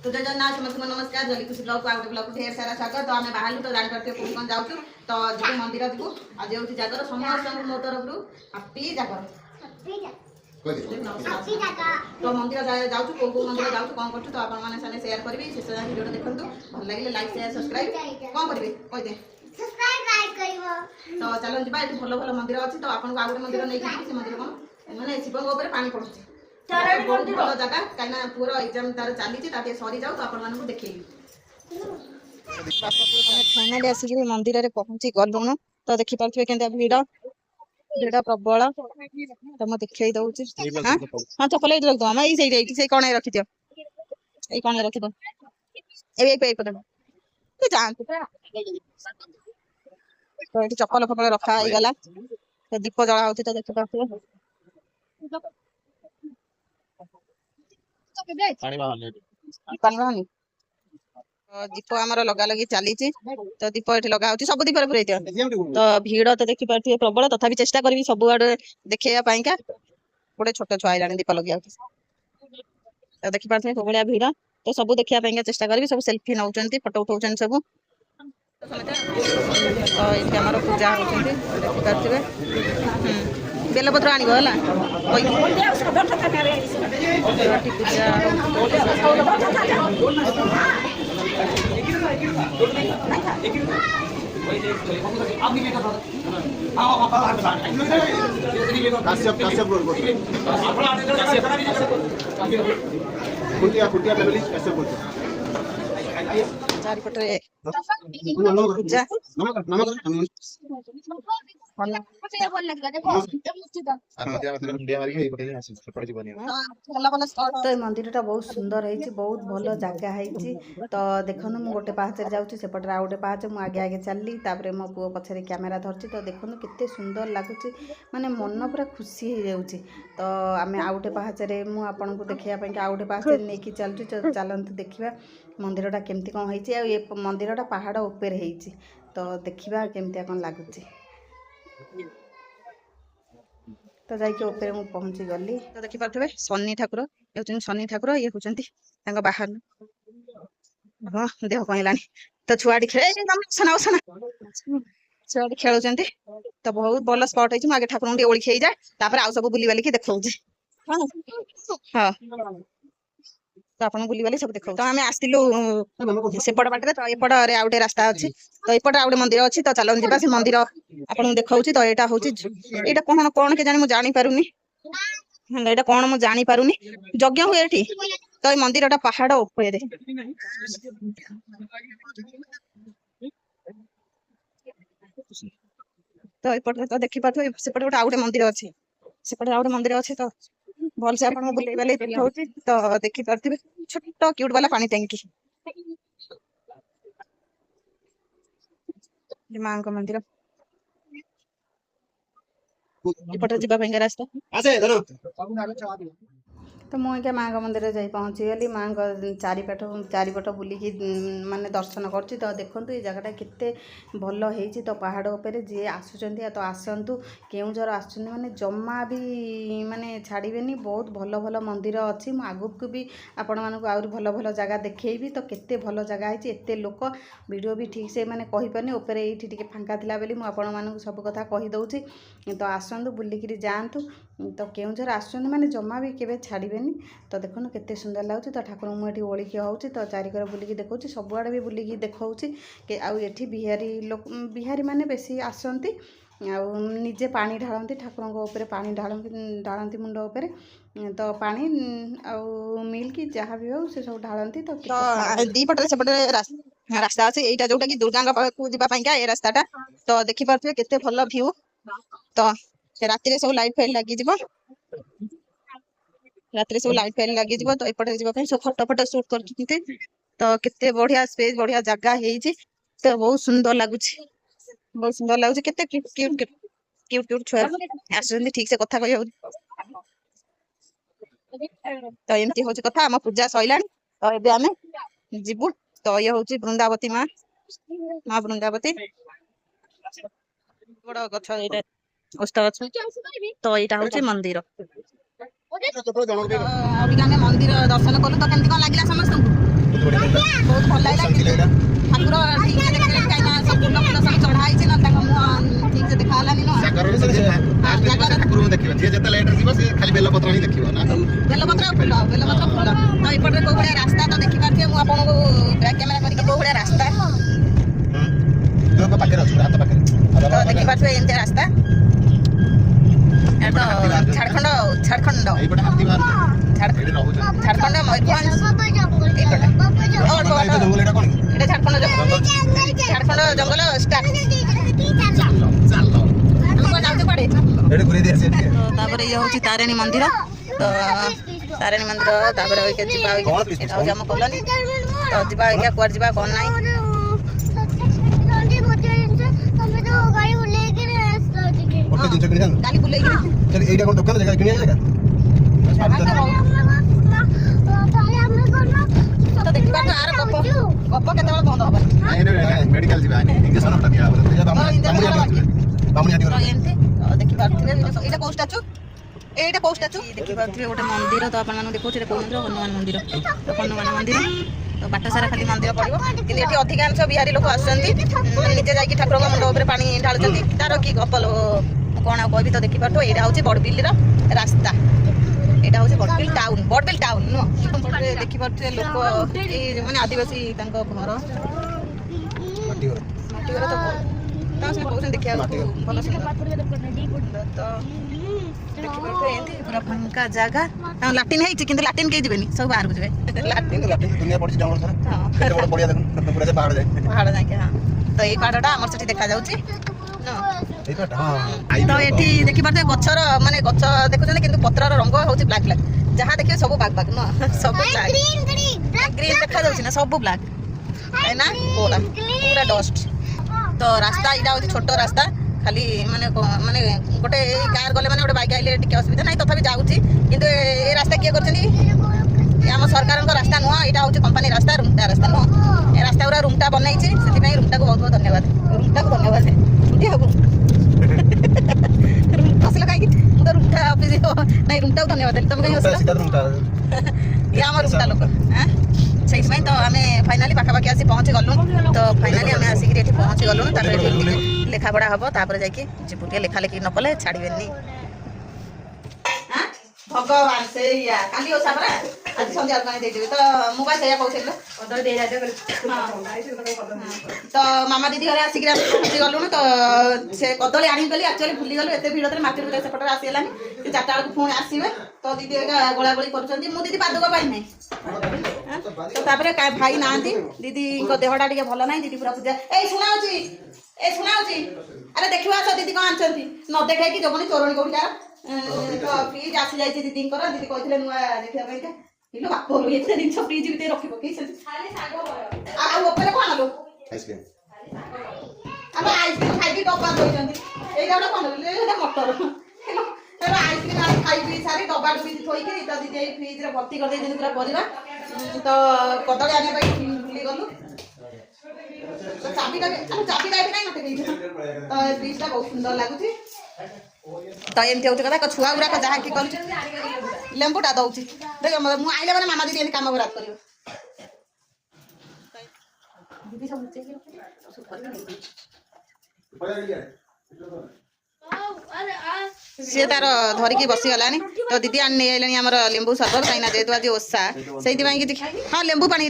तो जय जगन्नाथ समस्त को नमस्कार जल्दी खुशी ब्लॉग को आउट ब्लॉग को ढेर सारा स्वागत तो आम बाहर तो जान पार्थे कोन कोन जाउछु तो जो मंदिर जीवु आज होती जागर समस्त मो तरफ हैप्पी जागर तो मंदिर जाउछु को मंदिर जाउछु कोन करछु तो आपन माने साने शेयर करबी शेष वीडियो देखंतु भल लागिले लाइक शेयर सब्सक्राइब कोन करबे कहि दे सब्सक्राइब लाइक करिवो तो चलो जिबा एठी भलो भलो मंदिर अछि तो आपन को आउट मंदिर नै कि से मंदिर कोन माने शिव ऊपर पानी पड़ुछि भल जगह कहीं पूरा एग्जाम तार चली सरी जाऊ तो आपण देखेबी फाइनाली आसिक मंदिर में पहुंची गलुणु तो देखिपे के भिड़ भिड़ प्रबल तो मुझे देखई दौची हाँ चपल ये रखद आम ये कण रखी दियो ये कण रखी दो जातु तो ये चपल फपल रखा गला दीप जला हो तो देखिए दीप आमर लगा लगी चली तो दीप ये लगा सब दीप पूरे तो भीड़ तो देखी पारे प्रबल तथा चेष्टा करी सब आड़े देखा गोटे छोट छुआ आने दीप लगे तो देखी पारे सब भाया भीड़ तो सब देखा चेष्टा करी सब सेल्फी नौ फोटो उठाऊँ सब तो ये आम पूजा होते बेलपत्र आनगला चारिपटे पूजा तो मंदिर टा बहुत सुंदर है बहुत भल जगह है तो देखो मु गोटे पाचे जाऊँगी सेपटे आ गए पाचे मुझे आगे आगे चलली मो पुओ पछे कैमेरा धरची तो देखो केते सुंदर लगुच माने मन पूरा खुशी हो जाऊँगी तो आम आ गए पाचे मुझे आपन को देखापी आ गए पाचे नहीं कि चलुची चलते देखा मंदिर टा केमती कौन है मंदिर टा पहाड़ ऊपर है तो देखा केमती कौन लगुच तो जाइए ऊपर मुझे पहुँची गली तो देखिपे शनि ठाकुर ये शनि ठाकुर ये हूँ बाहर हाँ देह कहला तो छुआटी खेल छुआ खेलुं तो बहुत भल स्पट है आगे ठाकुर ओढ़ी खेई जाए आउ सब बुली बालिकी देखा हाँ तो आप बुली बाली सब देख तो आम आसलु सेपट बाटे तो एपट आउ गए रास्ता अच्छी तो एपट आउ गए मंदिर अच्छी तो चलो जा मंदिर आपको देखा तो यहाँ हूँ यहाँ कौन कौन के जानी मुझे जानीपारूनी यहाँ कौन मुझे जानीपारूनी यज्ञ हुए ये तो ये मंदिर पहाड़ ऊपर तो एपटे तो देखिपे सेपटे गोटे आउ गए मंदिर अच्छी सेपटे आउ गए मंदिर अच्छी तो भल से आपको बुले बाले देखा तो देखी पारे छोट क्यूट वाला पानी टैंकी माँ मंदिर एपटे जावाई रास्ता तो मुझे माँ मंदिर जा पहुँची गली माँ चारिपट बुलिकी माने दर्शन कर तो देखो ये जगटा केते भल हो तो पहाड़ उपर जी आसुँच तो आसतु केउझर आस माने जमा भी माने छाड़बेनी बहुत भल भल मंदिर अच्छी मुझे आगू भी आपण मानक आउरी भल भल जगह देखी तो केते भल जगह है एते लोक वीडियो भी ठीक से माने कहि पारनी ऊपर ये फांका थिला बेली मु आपण मानक सब कथा कहि दउची तो आसतु बुलिकी जातु तो केउझर आसुँच माने जमा भी केबे छाड़बेनी तो देखो केते सुंदर लगुच तो ठाकुर मुझे ओळिकी होउची तो चारिकर बुलिकी देखौची सबुआड़े भी बुलिकी देखौची के आउ एठी बिहारी लोक बिहारी माने बेसी आसंती आउ निजे पानी ढालती ठाकुर ऊपर पानी ढालती मुंड ऊपर तो पानी आउ मिल्क जहाँ भी हो से सब ढालती तो दीपटे सेपटे रास्ता अच्छे यहाँ जोटा कि दुर्गा पाखु जावाई ये रास्ताटा तो देखिपे केते भल भ्यू तो राति सब लाइट फाइट लगी रात सब लाइट फाइट लगी तो एपटे जावाई सब फोटो फोटो शूट कर तो केते बढ़िया स्पेस बढ़िया जगह है तो बहुत सुंदर लगुच बहुत सुंदर लगुच केते क्यूट क्यूट क्यूट छुआ आसुଛନ୍ତି ठीक से कथा कहि तो एमती हूँ कथा आम पूजा सैला तो ये आम जीवु तो ये हूँ वृंदावती माँ माँ वृंदावती बड़ गछ ओस्त गछ तो यहाँ हूँ मंदिर अबिका मंदिर दर्शन कलु तो केमती कौन लगिला समस्त बहुत भल लागला ठाकुर ठीक से देखले काइना सब फूल फूल सब चढ़ाई छी न ताका मुह ठीक से देखालानी न सागर ठाकुर देखिबो जे जते लेटर जीव से खाली बेल पत्र ही देखिबो ना बेलपत्र फूल तो एपटे को बड़े रास्ता तो देखि पाथे मु आपन को बैक कैमरा करी को बड़े रास्ता तो पाके रहछ रात पाके तो देखि पाथे एंते रास्ता ए तो झारखंड एपटे हाथी बाहर एडे रहू झारखंड मयूरभंज जंगल एटा कोन এটা ঝাড়খণ্ড জঙ্গল স্টার্ট चल আমরা যাওতে পারে एडे घुरे दे से তারপরে ইয়ে হচ্ছে তারিণী মন্দির তো তারিণী মন্দির তারপরে ওইকে ଯିବା এটা হচ্ছে ଆମ কলোনি তো ଯିବା ওইকে কুয়ার ଯିବା কোন নাই ओटे दिन किन जान গালি বুলাই चल एटा कोन दुकान जगह किन जाएगा তো ଦେଖିବା ତ ଆର ଗପ କେତେବେଳେ ବନ୍ଦ ହବ मेडिकल जीवा इंजेक्शन होता दिया बामुनिया ତ ଏମିତି ଦେଖି ପାରୁଥିବେ ଏଇଟା କୋଉ ଷ୍ଟାଚୁ এইটা কোউ স্ট্যাচু দেখি পাচ্ছি গোটে মন্দির তো আপনার দেখুছি এটা কোউ মন্দির হনুমান মন্দির তো হনুমান মন্দির তো বাট সারা খালি মন্দির পড়িব কিন্তু এটি অধিকাংশ বিহারী লোক আসছেন নিজে যাই ঠাকুরଙ୍କ মুন্ড উপরে পানি ঢালুଛନ୍ତି তার কি গপল কোণ কবি তো দেখি পারতো এটা হচ্ছে বড়বিলর রাস্তা এটা হচ্ছে বড়বিল টাউন নো দেখি পারছে লোক এই মানে আদিবাসী তাଙ୍କ ঘর माटी ଘର ତ ତାଙ୍କ ସେ କହୁଛନ୍ତି ଦେଖିବାକୁ ଭଲ ସୁନ୍ଦର ତ ଦେଖିବାକୁ ଏମିତି ପୁରା ଫାଙ୍କା ଜାଗା ତାଙ୍କ ଲାଟିନ ହେଇଛି କିନ୍ତୁ ଲାଟିନ କେହି ଯିବେନି ସବୁ ବାହାରକୁ ଯିବେ ଲାଟିନ दुनिया पड़ी जंगल सारा केते बड़ बढ़िया देखो पूरा से पहाड़ जाए ପାହାଡ଼ ଯାଇକି ହଁ ତ ଏଇ ପାହାଡ଼ଟା ଆମର ସେଠି ଦେଖାଯାଉଛି এই তো हां ତ ଏଠି ଦେଖିପାରୁଥିବେ ଗଛର ମାନେ ଗଛ ଦେଖୁଛନ୍ତି କିନ୍ତୁ ପତ୍ରର ରଙ୍ଗ ହେଉଛି ବ୍ଲାକ୍ ଯାହା ଦେଖିବେ ସବୁ ବାଗ ନୁହଁ ସବୁ ଗ୍ରୀନ ଦେଖାଯାଉଛି ନା ସବୁ ବ୍ଲାକ୍ ନା କୋଲା ପୁରା ଡଷ୍ଟ ତ ରାସ୍ତା ଏଇଟା ହେଉଛି ଛୋଟ ରାସ୍ତା ଖାଲି ମାନେ ମାନେ ଗୋଟେ ଏଇ କାର୍ ଗଲେ ମାନେ ଗୋଟେ ବାଇକ୍ ଆଇଲେ ଟିକେ ଅସୁବିଧା ନାହିଁ ତଥାପି ଯାଉଛି କିନ୍ତୁ ଏ ରାସ୍ତା କିଏ କରିଛନ୍ତି ଆମ ସରକାରଙ୍କ ରାସ୍ତା ନୁହଁ ଏଇଟା ହେଉଛି କମ୍ପାନୀ ରାସ୍ତା ରୁମଟା ରାସ୍ତା ନୁହଁ ଏ ରାସ୍ତା ପୁରା ରୁମଟା ବନେଇଛି ସେଥିପାଇଁ ରୁମଟାକୁ ବହୁତ ବହୁତ ଧନ୍ୟବାଦ ରୁମଟାକୁ ଧନ୍ୟବାଦ ଛୁଟି ହବ ଆସିଲ କାହିଁକି ମୁଁ ତ ରୁମଟା ଅଫିସ ନାଇଁ ରୁମଟାକୁ ଧନ୍ୟବାଦ ଦେଲି ତମେ କାହିଁକି ଆସିଲ ଇଏ ଆମ ରୁମଟା ଲୋକ ସେଇଥିପାଇଁ ତ ଆମେ ଫାଇନାଲି ପାଖାପାଖି ଆସି ପହଞ୍ଚି ଗଲୁ ତ ଫାଇନାଲି ଆମେ ଆସିକିରି ଏଠି ପହଞ୍ଚି ଗଲୁଣୁ ତାପରେ ଏଠି ଲେଖାପଢ଼ା ହେବ ତାପରେ ଯାଇକି ଯିବୁ ଟିକେ ଲେଖା ଲେଖି ନ କଲେ ଛାଡ଼ିବେନି ଭଗବାନ ସେଇଆ କାଲି ଓଷା ପରା ଆଜି ସନ୍ଧ୍ୟାବେଳକୁ ଆଣି ଦେଇଦେବି ତ ମୁଁ ବା ସେଇଆ କହୁଥିଲି ତ ମାମା ଦିଦି ଘରେ ଆସିକିରି ଆମେ ପହଞ୍ଚି ଗଲୁଣୁ ତ ସେ କଦଳୀ ଆଣିବି ବୋଲି ଆକ୍ଚୁଆଲି ଭୁଲିଗଲୁ ଏତେ ଭିଡ଼ରେ ମାର୍କେଟ ଭିତରେ ସେପଟରେ ଆସିଗଲାନି ସେ 4ଟା ବେଳକୁ ପୁଣି ଆସିବେ ତ ଦିଦି ଏକା ଗୋଳାଗୋଳି କରୁଛନ୍ତି ମୁଁ ଦିଦି ପାଦୁକ ପାଇନାହିଁ ତ ତାପରେ ଭାଇ ନାହାନ୍ତି ଦିଦିଙ୍କ ଦେହଟା ଟିକେ ଭଲ ନାହିଁ ଦିଦି ପୁରା ପୂଜା ଏଇ ଶୁଣାଉଛି ଆରେ ଦେଖିବା ଆସ ଦିଦି କ'ଣ ଆଣିଛନ୍ତି ନ ଦେଖେଇକି ଯୋଉନି ଚୋରଣୀ କୋଉଠି ତାର ଫ୍ରିଜ୍ ଆସି ଯାଇଛି ଦିଦିଙ୍କର ଦିଦି କହିଥିଲେ ନୂଆ ଦେଖିବା ପାଇଁକା କିଲୋ ବାପ ଏତେ ଜିନିଷ ଫ୍ରିଜ୍ ଭିତରେ ରଖିବ କି ଆଉ ଉପରେ କ'ଣ ଲୋ ଆମେ ଆଇସ୍କ୍ରିମ୍ ଖାଇକି ଡବା ଦଉଛନ୍ତି ଏଇଟା ଗୋଟେ କ'ଣ ଏଇଟା ମଟର ଆଇସ୍କ୍ରିମ୍ ଆଣି ଖାଇ ପିଇ ସାରି ଡବା ଡୁବି ଥୋଇକି ତ ଦିଦି ଏଇ ଫ୍ରିଜ୍ରେ ଭର୍ତ୍ତି କରିଦେଇଛନ୍ତି ପୁରା ପରିବା ତ କଦଳୀ ଆଣିବା ପାଇଁ ଭୁଲିଗଲୁ ଚାବିଟା ବି ନାହିଁ ମତେ ଦେଇଛି ତ ଏ ଫ୍ରିଜ୍ଟା ବହୁତ ସୁନ୍ଦର ଲାଗୁଛି ତ ଏମିତି ହେଉଛି କଥା ଛୁଆ ଗୁଡ଼ାକ ଯାହାକି କରୁଛି ଲେମ୍ବୁଟା ଦଉଛି ଦେଖ ମୁଁ ଆଇଲେ ମାନେ ମାମା ଦିଦି ଏମିତି କାମ ବରାଦ କରିବ ଦିଦି ସବୁ ସିଏ ତାର ଧରିକି ବସିଗଲାଣି ତ ଦିଦି ଆଣି ନେଇ ଆଇଲେଣି ଆମର ଲେମ୍ବୁ ସର୍ବତ କାହିଁକିନା ଯେହେତୁ ଆଜି ଓଷା ସେଇଥିପାଇଁ କିଛି ହଁ ଲେମ୍ବୁ ପାଣି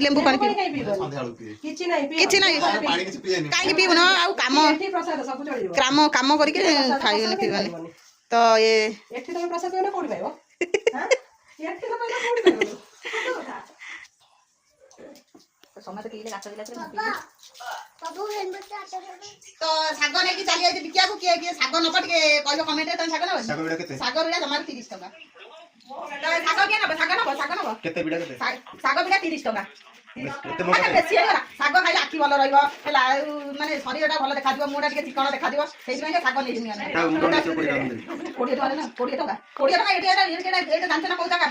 କିଛି ନାହିଁ କାହିଁକି ପିଇବୁନ ଆଉ କାମ କରିକି ଖାଇବନି ପିଇବନି ତ ଏ ସମସ୍ତେ ପିଇଲେ କାଚ ଗିଲାସରେ ତ ଶାଗ ନେଇକି ଚାଲି ଯାଇଛି ବିକିବାକୁ କିଏ କିଏ ଶାଗ ନବ ଟିକେ କହିବ କମେଣ୍ଟରେ ତମେ ଶାଗ ନବ ଶାଗ ବିଡ଼ା ଜମାରୁ 30 ଟଙ୍କା ଶାଗ କିଏ ନବ ଶାଗ ବିଡ଼ା 30 ଟଙ୍କା ବେଶୀ ହେଇଗଲା ଶାଗ ଖାଇଲେ ଆଖି ଭଲ ରହିବ ହେଲା ମାନେ ଶରୀରଟା ଭଲ ଦେଖାଯିବ ମୁହଁଟା ଟିକେ ଚିକଣ ଦେଖାଯିବ ସେଇଥିପାଇଁ ଶାଗ ନେଇଯିବି 20 ଟଙ୍କା ଏଇଟା ଜାଣିଛ ନା କୋଉ ଜାଗା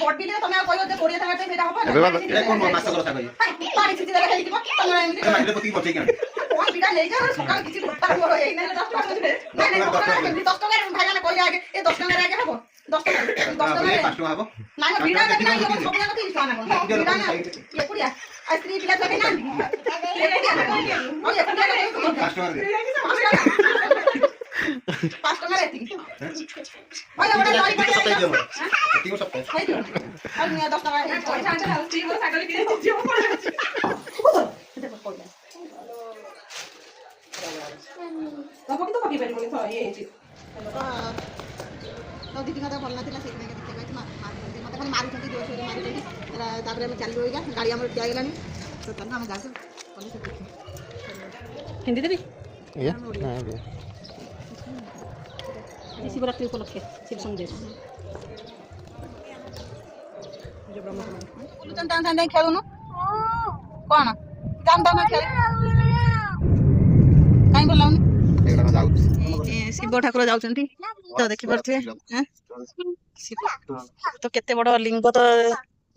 ବଡବିଲ ତମେ ଆଉ କହିବ ଯେ 20 ଟଙ୍କା ସେଇଟା ହବ ପାଣି ଛିଞ୍ଚି ଦେଲେ ହେଇଯିବ ବିଡ଼ା ନେଇଯାଅ ସକାଳୁ କିଛି 10 ଟଙ୍କା ଭାଇମାନେ କହିଲେ ଆଗେ ଏ 10 ଟଙ୍କାରେ ଆଗେ ହବ 10 ଟଙ୍କା 10 ଟଙ୍କା 5 ଟଙ୍କା ହବ ନାଇଁ ଭିଡା ଦେବି ନାଇଁ ସବୁ ଯାକ 30 ଟଙ୍କା ନା କଣ ଭିଡା ନା ଏକୁଡିଆ ଆଉ ସ୍ତ୍ରୀ ପିଲା ଛୁଆ ନା ଏକୁଡିଆ ନା ଆଉ ଏକୁଡିଆ ନା 5 ଟଙ୍କା ଦେ 5 ଟଙ୍କା ଏତିକି ଭାଇ ବଡ ଗାଡି ଏତିକି ସପ୍ତାହ ଦିଅ ଏତିକି ସପ୍ତାହ ହେଇଥିବ ଆଉ ନିଆ 10 ଟଙ୍କା ପଇସା ଆଣିଛ ଆଉ ସ୍ତ୍ରୀ ମୋ ସାଗର କିଏ ଯିବ ପଡିଲା ତମ କିନ୍ତୁ ପକେଇ ପାରିବନି ତ ଇଏ ହେଇଛି ତ ଦିଦି କଥା ଭଲ ନଥିଲା ସେଇଥିପାଇଁ ଦେଖିବାକୁ ଆସିଛି ମତେ ଖାଲି ମାରୁଛନ୍ତି ଜୋରସୋରରେ ମାରୁଛନ୍ତି ତାପରେ ଆମେ ଚାଲିବୁ ଏଇକା ଗାଡ଼ି ଆମର ଠିଆ ହେଇଗଲାଣି ତ ଚାଲୁ ଆମେ ଯାଉଛୁ ହିନ୍ଦୀ ଦେବି ଶିବରାତ୍ରି ଉପଲକ୍ଷେ ଶିବ ସନ୍ଦେଶ ବୁଲୁଛନ୍ତି ଖେଳୁନୁ କ'ଣ ଜାଣିତା ନା ଖେଳ କାହିଁ ଭଲ ଲାଗୁନି ଶିବ ଠାକୁର ଯାଉଛନ୍ତି ତ ଦେଖିପାରୁଥିବେ ତ କେତେ ବଡ ଲିଙ୍ଗ ତ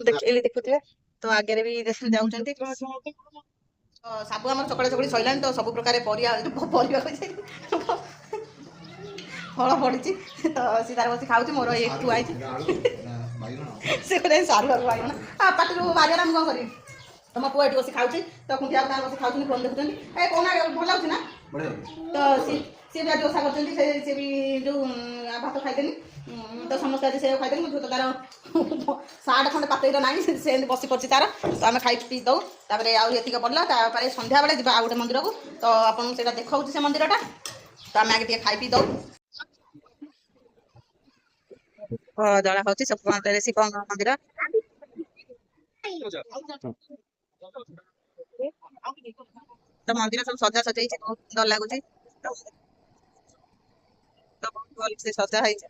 ଦେଖୁଥିବେ ତ ଆଗରେ ବି ଯାଉଛନ୍ତି ସବୁ ଆମର ଚକଡ଼ା ଚକଡ଼ି ସରିଲାଣି ତ ସବୁ ପ୍ରକାର ପରିବା ଫଳ ପଡ଼ିଛି ତ ସେ ତାର ବସି ଖାଉଛି ମୋର ଏଇ ଥୁଆ ହେଇଛି ସେ ଗୋଟେ ସାରୁ ଆରୁ ବାଇଗଣ ଆଉ ପାଟିରୁ ବାହାରିଗଲା ମୁଁ କ'ଣ କରିବି ତମ ପୁଅ ଏଠି ବସି ଖାଉଛି ତ କୁଣ୍ଠିଆ ତାର ବସି ଖାଉଛନ୍ତି ଫୋନ୍ ଦେଖୁଛନ୍ତି ଏ କହୁନା ଭଲ ଲାଗୁଛି ନା ତ ସିଏ ବି ଆଜି ଓଷା କରୁଛନ୍ତି ସେ ବି ଯେଉଁ ଭାତ ଖାଇଦେନି ତ ସମସ୍ତେ ଆଜି ସେ ଖାଇଦେନି ମୋ ଝିଅ ତ ତାର ସାର୍ଟ ଖଣ୍ଡେ ପାତେଇର ନାହିଁ ସେ ଏମିତି ବସି ପଡ଼ିଛି ତାର ତ ଆମେ ଖାଇ ପିଇ ଦେଉ ତାପରେ ଆଉ ଏତିକି ପଡ଼ିଲା ତାପରେ ସନ୍ଧ୍ୟାବେଳେ ଯିବା ଆଉ ଗୋଟେ ମନ୍ଦିରକୁ ତ ଆପଣଙ୍କୁ ସେଇଟା ଦେଖାଉଛି ସେ ମନ୍ଦିରଟା ତ ଆମେ ଆଗେ ଟିକେ ଖାଇ ପିଇ ଦେଉ ଜଳା ହଉଛି ଶିବ ମନ୍ଦିର ତ ମନ୍ଦିର ସବୁ ସଜାସଜି ହେଇଛି ବହୁତ ସୁନ୍ଦର ଲାଗୁଛି ତ ବହୁତ ଭଲ ସେ ସଜା ହେଇଛି